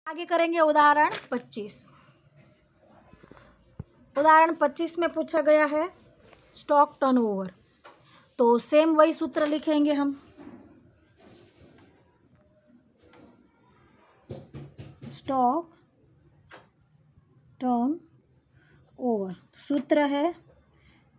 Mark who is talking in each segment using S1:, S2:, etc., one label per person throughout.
S1: आगे करेंगे उदाहरण 25। उदाहरण 25 में पूछा गया है स्टॉक टर्नओवर। तो सेम वही सूत्र लिखेंगे हम। स्टॉक टर्न ओवर सूत्र है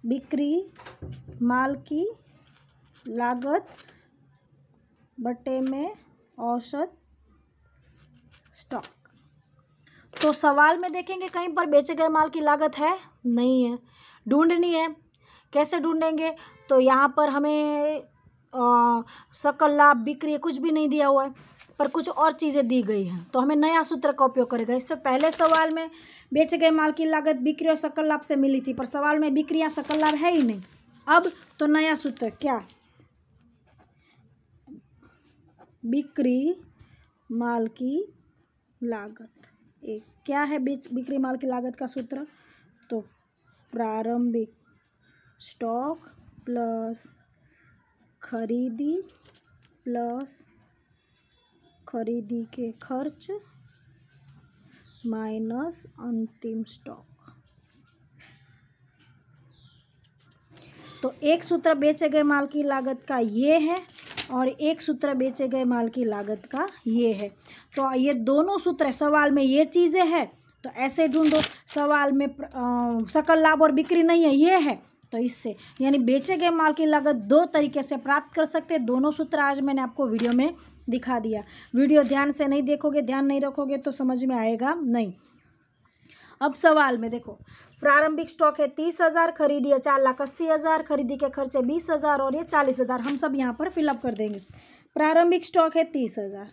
S1: बिक्री माल की लागत बटे में औसत स्टॉक। तो सवाल में देखेंगे कहीं पर बेचे गए माल की लागत है नहीं है, ढूंढनी है। कैसे ढूंढेंगे? तो यहाँ पर हमें सकल लाभ बिक्री कुछ भी नहीं दिया हुआ है, पर कुछ और चीज़ें दी गई हैं, तो हमें नया सूत्र का उपयोग करेगा। इससे पहले सवाल में बेचे गए माल की लागत बिक्री और सकल लाभ से मिली थी, पर सवाल में बिक्री या सकल लाभ है ही नहीं। अब तो नया सूत्र क्या? बिक्री माल की लागत। एक क्या है बिक्री माल की लागत का सूत्र? तो प्रारंभिक स्टॉक प्लस खरीदी प्लस खरीदी के खर्च माइनस अंतिम स्टॉक। तो एक सूत्र बेचे गए माल की लागत का ये है और एक सूत्र बेचे गए माल की लागत का ये है। तो ये दोनों सूत्र सवाल में ये चीज़ें हैं तो ऐसे ढूंढो। सवाल में सकल लाभ और बिक्री नहीं है, ये है, तो इससे यानी बेचे गए माल की लागत दो तरीके से प्राप्त कर सकते हैं। दोनों सूत्र आज मैंने आपको वीडियो में दिखा दिया। वीडियो ध्यान से नहीं देखोगे, ध्यान नहीं रखोगे तो समझ में आएगा नहीं। अब सवाल में देखो, प्रारंभिक स्टॉक है 30,000, खरीदी है 4,80,000, खरीदी के खर्चे 20,000 और ये 40,000। हम सब यहाँ पर फिलअप कर देंगे। प्रारंभिक स्टॉक है 30,000,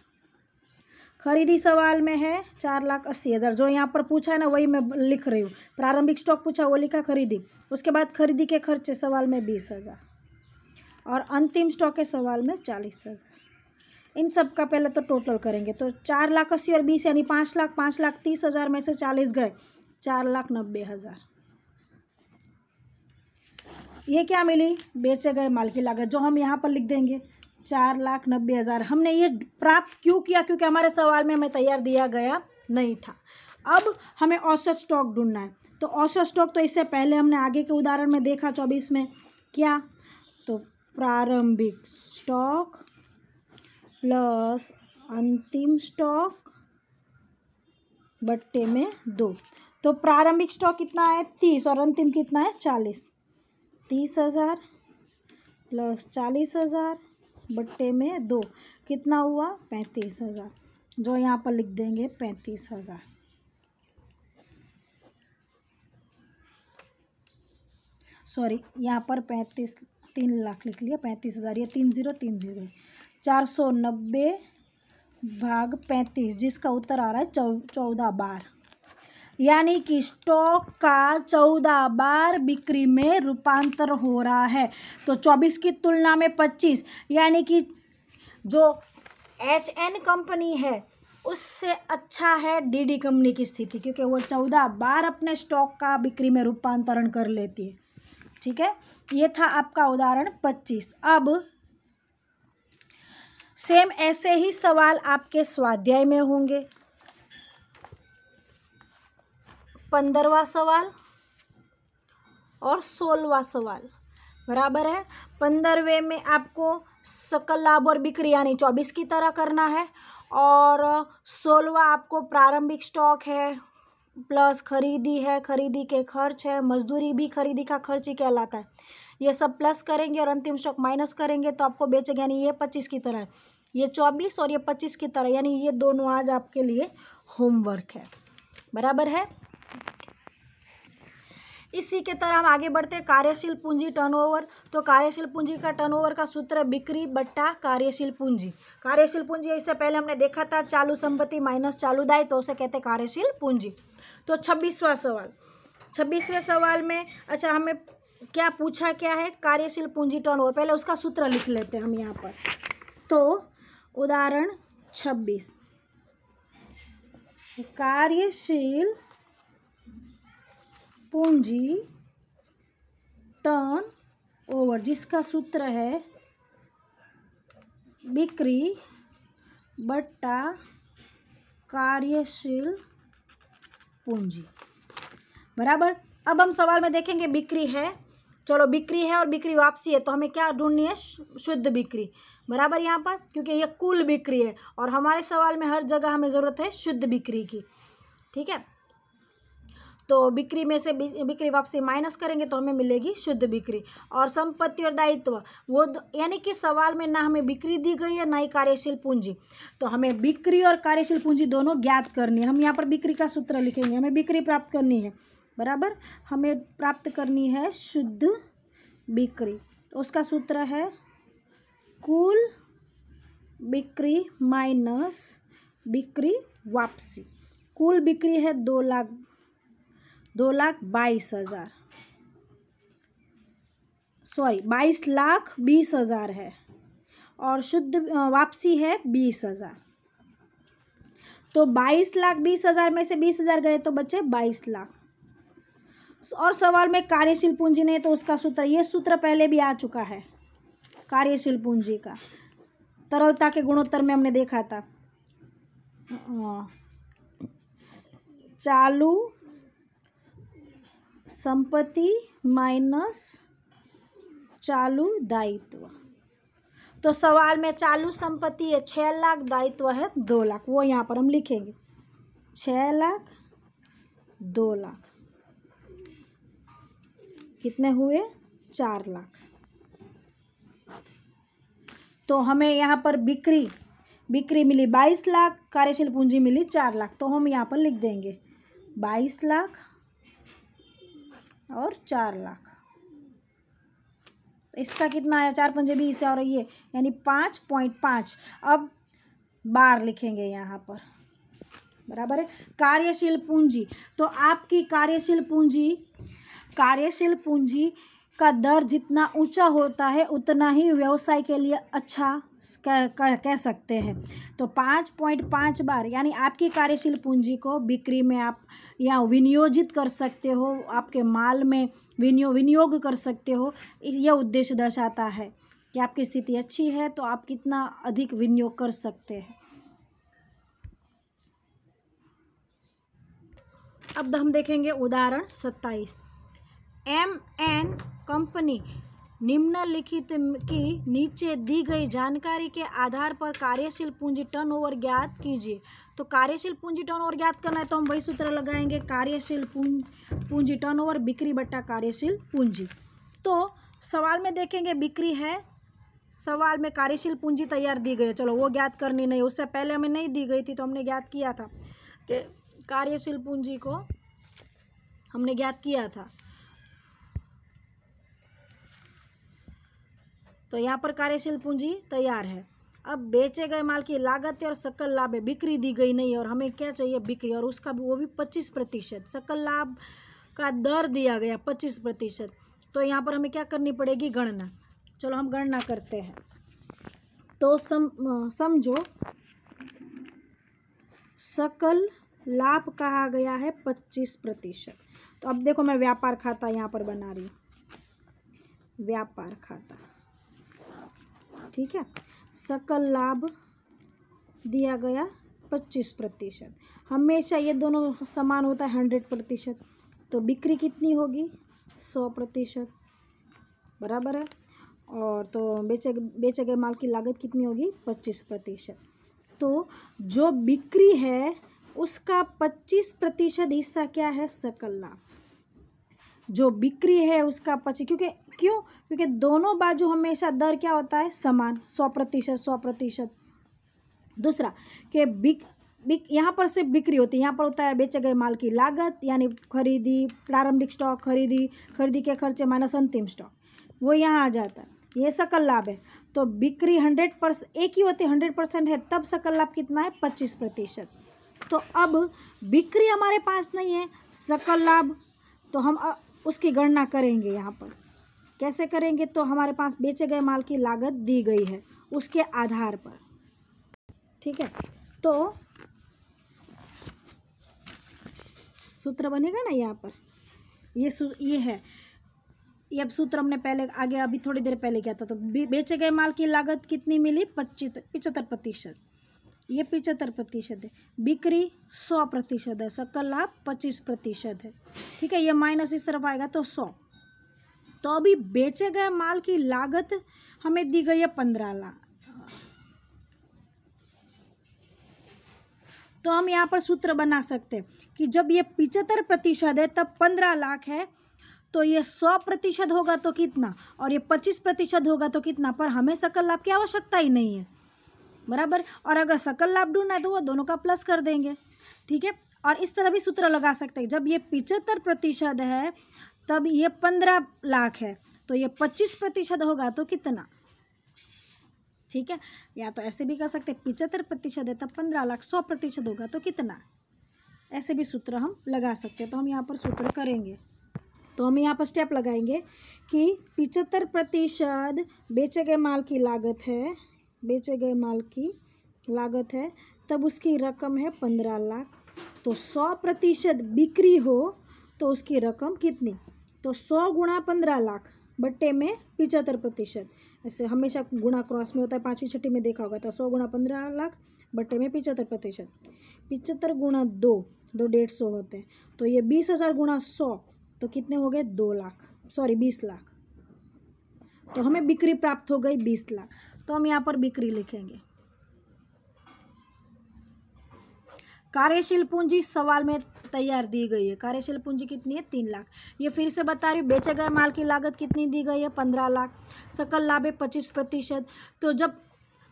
S1: खरीदी सवाल में है 4,80,000। जो यहाँ पर पूछा है ना वही मैं लिख रही हूँ। प्रारंभिक स्टॉक पूछा वो लिखा खरीदी, उसके बाद खरीदी के खर्चे सवाल में 20,000 और अंतिम स्टॉक है सवाल में 40,000। इन सब का पहले तो टोटल करेंगे। तो 4,80,000 और 20 यानी 5 लाख। 5,30,000 में से 40 गए, 4,90,000। ये क्या मिली? बेचे गए माल की लागत, जो हम यहाँ पर लिख देंगे 4,90,000। हमने ये प्राप्त क्यों किया? क्योंकि हमारे सवाल में हमें तैयार दिया गया नहीं था। अब हमें औसत स्टॉक ढूंढना है। तो औसत स्टॉक तो इससे पहले हमने आगे के उदाहरण में देखा 24 में क्या? तो प्रारंभिक स्टॉक प्लस अंतिम स्टॉक बट्टे में 2। तो प्रारंभिक स्टॉक कितना है? 30 और अंतिम कितना है? 40। 30,000 प्लस 40,000 बट्टे में 2 कितना हुआ? 35,000। जो यहाँ पर लिख देंगे 35,000। सॉरी, यहाँ पर 3 लाख लिख लिया, 35,000। ये 30 490 भाग 35, जिसका उत्तर आ रहा है 14 बार। यानी कि स्टॉक का 14 बार बिक्री में रूपांतर हो रहा है। तो 24 की तुलना में 25, यानी कि जो HN कंपनी है उससे अच्छा है DD कंपनी की स्थिति, क्योंकि वो 14 बार अपने स्टॉक का बिक्री में रूपांतरण कर लेती है। ठीक है, ये था आपका उदाहरण 25। अब सेम ऐसे ही सवाल आपके स्वाध्याय में होंगे। 15वां सवाल और 16वां सवाल बराबर है। 15वें में आपको सकल लाभ और बिक्री यानी 24 की तरह करना है और 16वां आपको प्रारंभिक स्टॉक है प्लस खरीदी है, खरीदी के खर्च है, मजदूरी भी खरीदी का खर्च ही कहलाता है। ये सब प्लस करेंगे और अंतिम स्टॉक माइनस करेंगे तो आपको बेचेगा, यानी ये 25 की तरह है, ये 24 और ये 25 की तरह, यानी ये दोनों आज आपके लिए होमवर्क है। बराबर है। इसी के तरह हम आगे बढ़ते हैं। कार्यशील पूंजी टर्नओवर। तो कार्यशील पूंजी का टर्नओवर का सूत्र है बिक्री बट्टा कार्यशील पूंजी। कार्यशील पूंजी इससे पहले हमने देखा था चालू संपत्ति माइनस चालू दायित्व, तो उसे कहते हैं कार्यशील पूंजी। तो 26वां सवाल। 26वें सवाल में अच्छा हमें क्या पूछा क्या है? कार्यशील पूंजी टर्नओवर। पहले उसका सूत्र लिख लेते हैं हम यहाँ पर। तो उदाहरण 26, कार्यशील पूंजी टर्न ओवर, जिसका सूत्र है बिक्री बट्टा कार्यशील पूंजी, बराबर। अब हम सवाल में देखेंगे बिक्री है, चलो बिक्री है और बिक्री वापसी है, तो हमें क्या ढूंढनी है, शुद्ध बिक्री, बराबर। यहाँ पर क्योंकि ये कुल बिक्री है और हमारे सवाल में हर जगह हमें ज़रूरत है शुद्ध बिक्री की, ठीक है। तो बिक्री में से बिक्री वापसी माइनस करेंगे तो हमें मिलेगी शुद्ध बिक्री। और संपत्ति और दायित्व वो यानी कि सवाल में ना हमें बिक्री दी गई है ना ही कार्यशील पूंजी, तो हमें बिक्री और कार्यशील पूंजी दोनों ज्ञात करनी है। हम यहाँ पर बिक्री का सूत्र लिखेंगे, हमें बिक्री प्राप्त करनी है, बराबर। हमें प्राप्त करनी है शुद्ध बिक्री, उसका सूत्र है कुल बिक्री माइनस बिक्री वापसी। कुल बिक्री है 2,22,000, सॉरी 22,20,000 है और शुद्ध वापसी है 20,000। तो 22,20,000 में से 20,000 गए तो बचे 22 लाख। और सवाल में कार्यशील पूंजी नहीं, तो उसका सूत्र, ये सूत्र पहले भी आ चुका है कार्यशील पूंजी का, तरलता के गुणोत्तर में हमने देखा था। चालू संपत्ति माइनस चालू दायित्व। तो सवाल में चालू संपत्ति है 6 लाख, दायित्व है 2 लाख, वो यहाँ पर हम लिखेंगे 6 लाख 2 लाख, कितने हुए 4 लाख। तो हमें यहाँ पर बिक्री मिली 22 लाख, कार्यशील पूंजी मिली 4 लाख, तो हम यहाँ पर लिख देंगे 22 लाख और 4 लाख। इसका कितना आया, 4 पंजे 20 है और ये यानी 5.5। अब बार लिखेंगे यहाँ पर, बराबर है। कार्यशील पूंजी, तो आपकी कार्यशील पूंजी का दर जितना ऊंचा होता है उतना ही व्यवसाय के लिए अच्छा कह सकते हैं। तो 5.5 बार यानी आपकी कार्यशील पूंजी को बिक्री में आप या विनियोजित कर सकते हो, आपके माल में विनियोग कर सकते हो। यह उद्देश्य दर्शाता है कि आपकी स्थिति अच्छी है तो आप कितना अधिक विनियोग कर सकते हैं। अब हम देखेंगे उदाहरण 27। MN कंपनी निम्नलिखित की नीचे दी गई जानकारी के आधार पर कार्यशील पूंजी टर्नओवर ज्ञात कीजिए। तो कार्यशील पूंजी टर्नओवर ज्ञात करना है तो हम वही सूत्र लगाएंगे, कार्यशील पूंजी टर्नओवर बिक्री बट्टा कार्यशील पूंजी। तो सवाल में देखेंगे बिक्री है, सवाल में कार्यशील पूंजी तैयार दी गई है, चलो वो ज्ञात करनी नहीं, उससे पहले हमें नहीं दी गई थी तो हमने ज्ञात किया था कि कार्यशील पूंजी को हमने ज्ञात किया था। तो यहाँ पर कार्यशील पूंजी तैयार है। अब बेचे गए माल की लागत है और सकल लाभ है, बिक्री दी गई नहीं है और हमें क्या चाहिए बिक्री, और उसका वो भी 25%। सकल लाभ का दर दिया गया 25%। तो यहाँ पर हमें क्या करनी पड़ेगी, गणना। चलो हम गणना करते हैं। तो समझो सकल लाभ कहा गया है 25%। तो अब देखो मैं व्यापार खाता यहाँ पर बना रही हूँ, व्यापार खाता, ठीक है। सकल लाभ दिया गया 25%, हमेशा ये दोनों समान होता है 100%। तो बिक्री कितनी होगी 100%, बराबर है। और तो बेचे गए माल की लागत कितनी होगी 25%। तो जो बिक्री है उसका 25% हिस्सा क्या है, सकल लाभ। जो बिक्री है उसका 25, क्योंकि दोनों बाजू हमेशा दर क्या होता है समान, 100%। दूसरा कि यहाँ पर सिर्फ बिक्री होती है, यहाँ पर होता है बेचे गए माल की लागत यानी खरीदी, प्रारंभिक स्टॉक, खरीदी के खर्चे माइनस अंतिम स्टॉक, वो यहाँ आ जाता है, ये सकल लाभ है। तो बिक्री 100% एक ही होती है, 100% है, तब सकल लाभ कितना है 25%। तो अब बिक्री हमारे पास नहीं है, सकल लाभ, तो हम उसकी गणना करेंगे। यहाँ पर कैसे करेंगे, तो हमारे पास बेचे गए माल की लागत दी गई है उसके आधार पर, ठीक है। तो सूत्र बनेगा ना यहाँ पर, ये है, ये अब सूत्र हमने पहले आगे अभी थोड़ी देर पहले किया था। तो बेचे गए माल की लागत कितनी मिली 75%। ये 75% है, बिक्री 100% है, सकल लाभ 25% है। ठीक है, ये माइनस इस तरफ आएगा तो 100। तो अभी बेचे गए माल की लागत हमें दी गई है 15 लाख। तो हम यहाँ पर सूत्र बना सकते हैं कि जब ये 75% है तब 15 लाख है, तो ये 100% होगा तो कितना, और ये 25% होगा तो कितना। पर हमें सकल लाभ की आवश्यकता ही नहीं है, बराबर। और अगर सकल लाभ ढूंढना है तो वो दोनों का प्लस कर देंगे। ठीक है, और इस तरह भी सूत्र लगा सकते हैं, जब ये 75% है तब ये 15 लाख है, तो ये 25% होगा तो कितना। ठीक है, या तो ऐसे भी कर सकते हैं, 75% है तब 15 लाख, 100% होगा तो कितना। ऐसे भी सूत्र हम लगा सकते हैं। तो हम यहाँ पर सूत्र करेंगे, तो हम यहाँ पर स्टेप लगाएंगे कि 75% बेचे गए माल की लागत है, बेचे गए माल की लागत है, तब उसकी रकम है 15 लाख। तो 100% बिक्री हो तो उसकी रकम कितनी, तो 100 गुणा 15 लाख बट्टे में 75%। ऐसे हमेशा गुणा क्रॉस में होता है, 5वीं छठी में देखा होगा। तो 100 गुणा 15 लाख बट्टे में 75%। 75 गुणा 2, 150 होते हैं, तो ये 20,000 गुणा 100 तो कितने हो गए, 2 लाख, सॉरी 20 लाख। तो हमें बिक्री प्राप्त हो गई 20 लाख। तो हम यहाँ पर बिक्री लिखेंगे। कार्यशील पूंजी सवाल में तैयार दी गई है। कार्यशील पूंजी कितनी है, 3 लाख। ये फिर से बता रही हूँ, बेचे गए माल की लागत कितनी दी गई है, 15 लाख। सकल लाभ है 25%। तो जब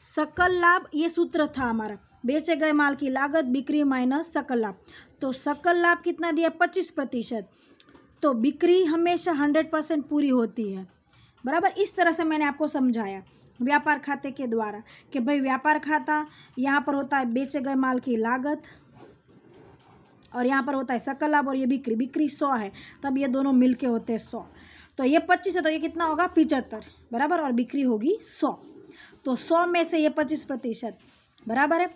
S1: सकल लाभ, ये सूत्र था हमारा, बेचे गए माल की लागत बिक्री माइनस सकल लाभ। तो सकल लाभ कितना दिया, 25%। तो बिक्री हमेशा 100% पूरी होती है, बराबर। इस तरह से मैंने आपको समझाया व्यापार खाते के द्वारा कि भाई व्यापार खाता यहाँ पर होता है बेचे गए माल की लागत, और यहाँ पर होता है सकल लाभ, और ये बिक्री, बिक्री 100 है तब ये दोनों मिलके होते हैं 100। तो ये 25 है तो ये कितना होगा, 75, बराबर, और बिक्री होगी 100। तो 100 में से ये 25%, बराबर है।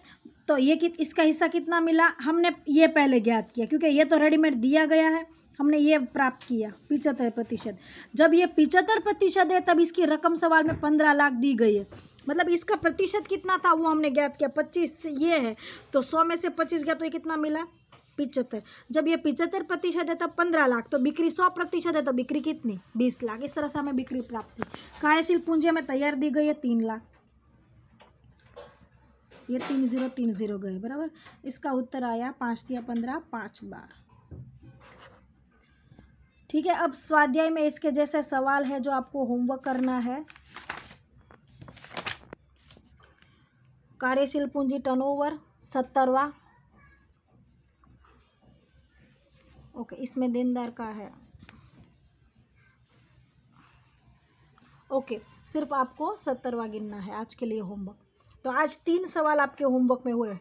S1: तो ये इसका हिस्सा कितना मिला, हमने ये पहले ज्ञात किया क्योंकि ये तो रेडीमेड दिया गया है, हमने ये प्राप्त किया 75%। जब ये 75% है तब इसकी रकम सवाल में 15 लाख दी गई है, मतलब इसका प्रतिशत कितना था वो हमने ज्ञात किया, 25 ये है। तो 100 में से 25 गया तो ये कितना मिला, 75। जब ये 75% है तब 15 लाख, तो बिक्री 100% है तो बिक्री कितनी, 20 लाख। इस तरह से हमें बिक्री प्राप्त हुई। कार्यशील पूंजी हमें तैयार दी गई है 3 लाख। ये 3030 गए, बराबर। इसका उत्तर आया 5 या 15, 5 बार। ठीक है, अब स्वाध्याय में इसके जैसे सवाल है जो आपको होमवर्क करना है। कार्यशील पूंजी टर्नओवर 70वां, ओके, इसमें देनदार का है, ओके, सिर्फ आपको 70वां गिनना है आज के लिए होमवर्क। तो आज 3 सवाल आपके होमवर्क में हुए।